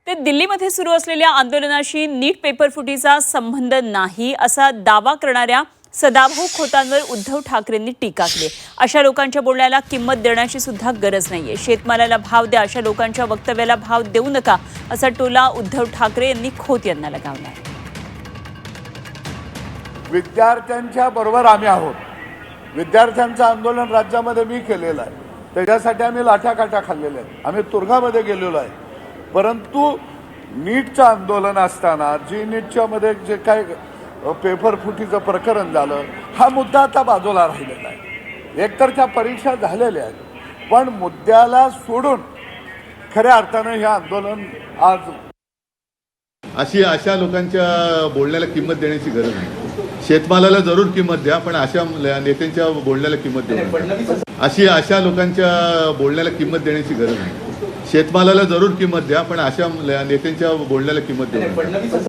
ते दिल्लीमध्ये सुरू असलेल्या आंदोलनाशी नीट पेपर फुटीचा संबंध नाही असा दावा करणाऱ्या सदाभाऊ खोतांवर उद्धव ठाकरेंनी टीका केली। अशा लोकांच्या बोलण्याला किंमत देण्याची सुद्धा गरज नाहीये। शेतमालाला भाव द्या, अशा लोकांच्या वक्तव्याला भाव देऊ नका असा टोला उद्धव ठाकरे यांनी खोत यांना लगावला। विद्यार्थ्यांच्या बरोबर आम्ही आहोत। विद्यार्थ्यांचं आंदोलन राज्यामध्ये मी केलेलं आहे, त्याच्यासाठी आम्ही लाठाकाठा खाल्लेल्या आहेत, आम्ही तुरुंगामध्ये गेलेलो आहे। परंतु नीटचं आंदोलन असताना जी नीटच्या मध्ये जे काय पेपर फुटीचं प्रकरण झालं, हा मुद्दा आता बाजूला राहिलेला आहे। एकतर त्या परीक्षा झालेल्या आहेत, पण मुद्द्याला सोडून खऱ्या अर्थानं हे आंदोलन आज अशा लोकांच्या बोलण्याला किंमत देण्याची गरज नाही। शेतमालाला जरूर किंमत द्या, पण अशा नेत्यांच्या बोलण्याला किंमत देऊ नका। अशा लोकांच्या बोलण्याला किंमत देण्याची गरज नाही। शेतमालाला जरूर किंमत द्या, पण अशा नेत्यांच्या बोलण्याला किंमत देऊ नका।